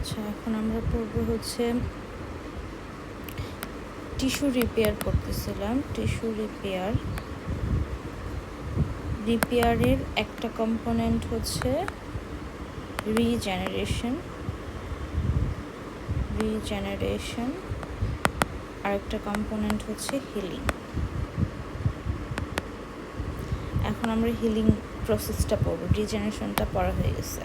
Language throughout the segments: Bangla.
আচ্ছা, এখন আমরা পড়ব হচ্ছে টিস্যু রিপেয়ার করতেছিলাম। টিস্যু রিপেয়ারের একটা কম্পোনেন্ট হচ্ছে রিজেনারেশন, আর একটা কম্পোনেন্ট হচ্ছে হিলিং। এখন আমরা হিলিং প্রসেসটা পড়ব, রিজেনারেশনটা পড়া হয়ে গেছে।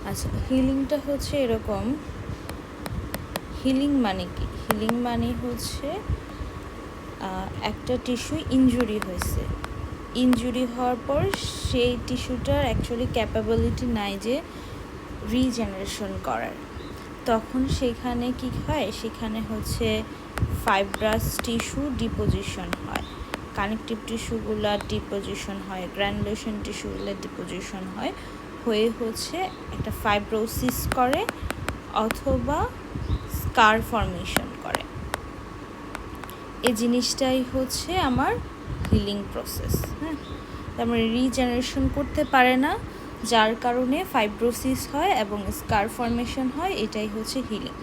আচ্ছা, হিলিংটা হচ্ছে এরকম। হিলিং মানে কি? হিলিং মানে হচ্ছে একটা টিস্যু ইনজুরি হয়েছে, ইনজুরি হওয়ার পর সেই টিস্যুটার অ্যাকচুয়ালি ক্যাপাবিলিটি নাই যে রিজেনারেশন করার, তখন সেখানে কি হয়, সেখানে হচ্ছে ফাইব্রাস টিস্যু ডিপোজিশন হয়, কানেকটিভ টিস্যুগুলা ডিপোজিশন হয়, গ্র্যানুলেশন টিস্যুগুলো ডিপোজিশন হয়, হয়ে হচ্ছে একটা ফাইব্রোসিস করে অথবা স্কার ফর্মেশন করে। এই জিনিসটাই হচ্ছে আমার হিলিং প্রসেস। হ্যাঁ, তারপরে রিজেনারেশন করতে পারে না, যার কারণে ফাইব্রোসিস হয় এবং স্কার ফর্মেশন হয়, এটাই হচ্ছে হিলিং।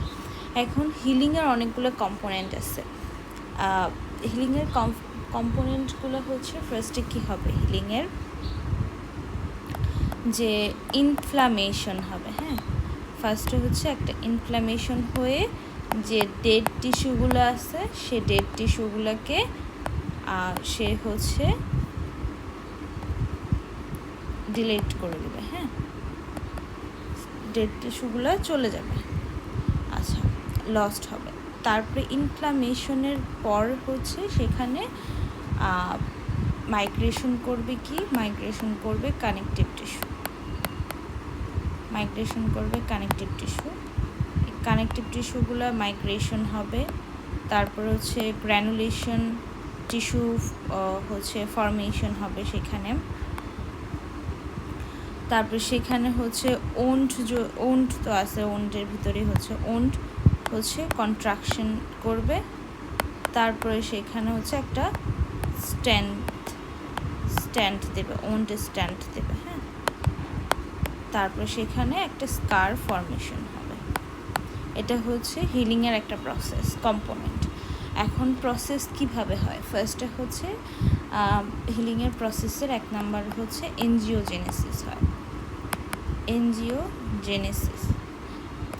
এখন হিলিংয়ের অনেকগুলো কম্পোনেন্ট আছে। হিলিংয়ের কম্পোনেন্টগুলো হচ্ছে, ফার্স্টে কী হবে, হিলিংয়ের যে ইনফ্লামেশন হবে। হ্যাঁ, ফার্স্টে হচ্ছে একটা ইনফ্লামেশন হয়ে যে ডেড টিস্যুগুলো আছে, সে ডেড টিস্যুগুলোকে সে হচ্ছে ডিলিট করে দেবে। হ্যাঁ, ডেড টিস্যুগুলো চলে যাবে, আচ্ছা, লস্ট হবে। তারপরে ইনফ্লামেশনের পর হচ্ছে সেখানে মাইগ্রেশন করবে কানেকটিভ টিস্যু, কানেকটিভ টিস্যুগুলো মাইগ্রেশন হবে। তারপর হচ্ছে গ্র্যানুলেশন টিস্যু হচ্ছে ফর্মেশন হবে সেখানে। তারপরে সেখানে হচ্ছে ওন্ড তো আছে, ওন্ডের ভিতরে হচ্ছে কন্ট্রাকশন করবে। তারপরে সেখানে হচ্ছে একটা স্ট্যান্ড দেবে, স্ট্যান্ড দেবে। হ্যাঁ, তারপরে সেখানে একটা স্কার ফর্মেশন হবে। এটা হচ্ছে হিলিংয়ের একটা প্রসেস কম্পোনেন্ট। এখন প্রসেস কিভাবে হয়? ফার্স্টে হচ্ছে হিলিংয়ের প্রসেসের 1 নাম্বার হচ্ছে এনজিওজেনেসিস হয়,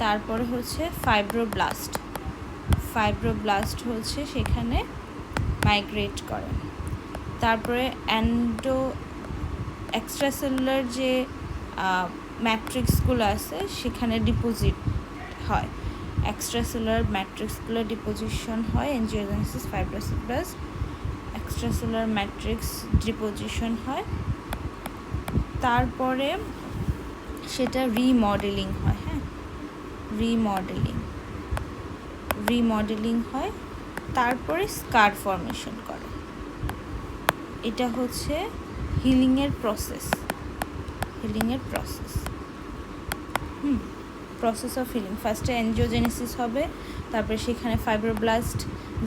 তারপরে হচ্ছে ফাইব্রোব্লাস্ট হচ্ছে সেখানে মাইগ্রেট করে। তারপরে এক্সট্রাসেলুলার যে ম্যাট্রিক্সগুলো আছে সেখানে ডিপোজিট হয়, এক্সট্রাসেলুলার ম্যাট্রিক্সগুলো ডিপোজিশন হয়, এনজিওজেনেসিস, ফাইব্রোব্লাস্ট, এক্সট্রাসেলুলার ম্যাট্রিক্স ডিপোজিশন হয়। তারপরে সেটা রিমডেলিং হয়। হ্যাঁ, রিমডেলিং হয়, তারপরে স্কার ফর্মেশন করে। এটা হচ্ছে হিলিংয়ের প্রসেস। প্রসেস অফ হিলিং, ফার্স্টে এনজিওজেনেসিস হবে, তারপরে সেখানে ফাইব্রোব্লাস্ট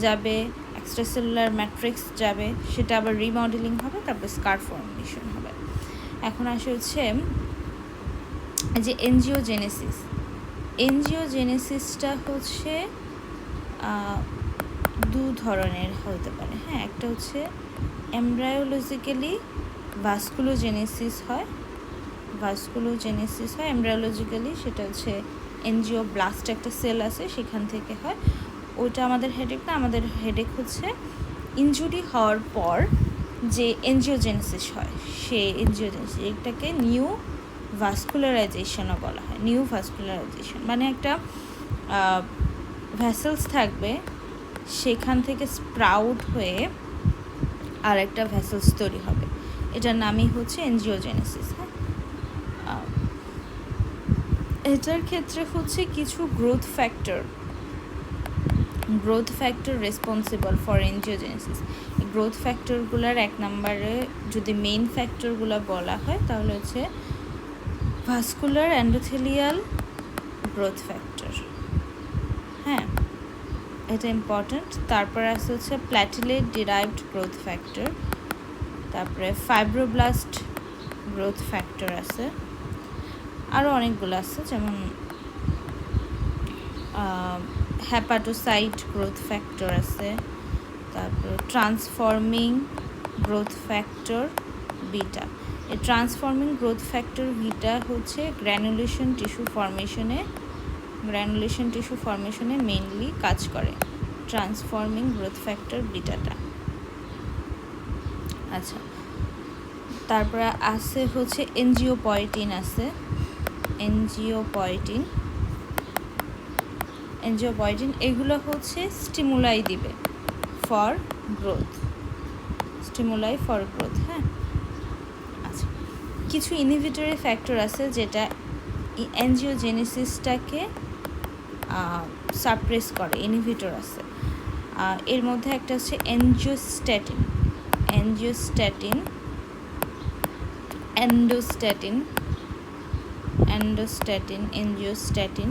যাবে, এক্সট্রাসেলুলার ম্যাট্রিক্স যাবে, সেটা আবার রিমডেলিং হবে, তারপরে স্কার ফর্মেশন হবে। এখন আসে হচ্ছে যে এনজিওজেনেসিসটা হচ্ছে 2 ধরনের হতে পারে। হ্যাঁ, একটা হচ্ছে এমব্রায়োলজিক্যালি ভাস্কুলোজেনেসিস হয়, এমব্রায়োলজিক্যালি সেটা হচ্ছে এনজিওব্লাস্ট একটা সেল আছে সেখান থেকে হয়। ওইটা আমাদের হেডেক না, আমাদের হেডেক হচ্ছে ইনজুরি হওয়ার পর যে এনজিওজেনেসিস হয়, সেই এনজিওজেনেসিস, এটাকে নিউ ভাস্কুলারাইজেশনও বলা হয়। মানে একটা ভেসেলস থাকবে, সেখান থেকে স্প্রাউট হয়ে আর একটা ভেসেলস তৈরি হবে, এটার নামই হচ্ছে এনজিওজেনেসিস। হ্যাঁ, এটার ক্ষেত্রে হচ্ছে কিছু growth factor responsible for angiogenesis. Growth ফ্যাক্টরগুলোর 1 নম্বরে যদি মেইন ফ্যাক্টরগুলো বলা হয় তাহলে হচ্ছে ভাস্কুলার এন্ডোথেলিয়াল গ্রোথ ফ্যাক্টর। হ্যাঁ, এটা ইম্পর্ট্যান্ট। তারপরে আছে হচ্ছে প্ল্যাটিলেট ডিরাইভড গ্রোথ ফ্যাক্টর, তারপরে ফাইব্রোব্লাস্ট গ্রোথ ফ্যাক্টর আছে, আরও অনেকগুলো আছে, যেমন হ্যাপাটোসাইট গ্রোথ ফ্যাক্টর আছে, তারপর ট্রান্সফর্মিং গ্রোথ ফ্যাক্টর বিটা। এই ট্রান্সফর্মিং গ্রোথ ফ্যাক্টর বিটা হচ্ছে গ্র্যানুলেশন টিস্যু ফর্মেশনে মেইনলি কাজ করে ট্রান্সফর্মিং গ্রোথ ফ্যাক্টর বিটাটা। আচ্ছা, তারপরে আছে হচ্ছে এনজিওপয়েটিন আছে। এনজিওপয়েটিন এগুলো হচ্ছে স্টিমুলাই দিবে ফর গ্রোথ, হ্যাঁ। আচ্ছা, কিছু ইনহিবিটরি ফ্যাক্টর আছে যেটা এনজিওজেনেসিসটাকে সাপ্রেস করে, ইনহিবিটর আছে। এর মধ্যে একটা হচ্ছে এন্ডোস্ট্যাটিন, এনজিওস্ট্যাটিন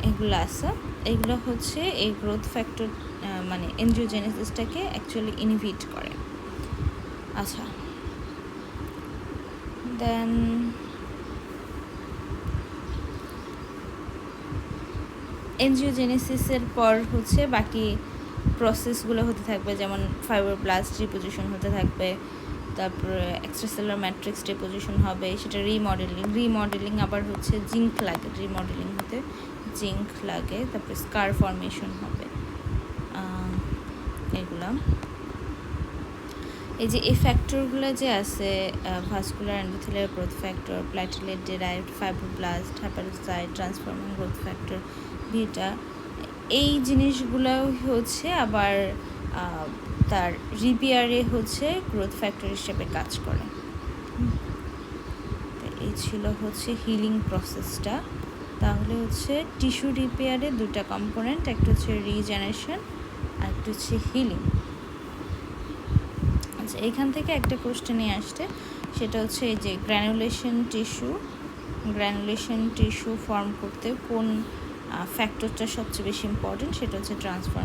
এগুলো আছে। এগুলো হচ্ছে এই গ্রোথ ফ্যাক্টর মানে এনজিওজেনেসিসটাকে অ্যাকচুয়ালি ইনহিবিট করে। আচ্ছা, দেন এনজিওজেনেসিসের পর হচ্ছে বাকি প্রসেসগুলো হতে থাকবে, যেমন ফাইব্রোব্লাস্ট ডিপোজিশন হতে থাকবে, তারপরে এক্সট্রাসেলুলার ম্যাট্রিক্স ডিপোজিশন হবে, সেটা রিমডেলিং আবার হচ্ছে জিঙ্ক লাগে, তারপরে স্কার ফর্মেশন হবে। এগুলা এই যে এই ফ্যাক্টরগুলো যে আছে, vascular endothelial growth factor, platelet derived fibroblast, hepatocyte, transforming growth factor beta, এই জিনিসগুলো হচ্ছে আবার তার রিপেয়ারে হচ্ছে গ্রোথ ফ্যাক্টর হিসেবে কাজ করে। এই ছিল হচ্ছে হিলিং প্রসেসটা। তাহলে হচ্ছে টিস্যু রিপেয়ারে দুটা কম্পোনেন্ট, একটা হচ্ছে রিজেনারেশন আর একটা হচ্ছে হিলিং। আচ্ছা, এখান থেকে একটা কোশ্চেনই আসছে, সেটা হচ্ছে এই যে গ্র্যানুলেশন টিস্যু ফর্ম করতে কোন ফ্যাক্টরটা সবচেয়ে বেশি ইম্পর্টেন্ট, সেটা হচ্ছে ট্রান্সফর্ম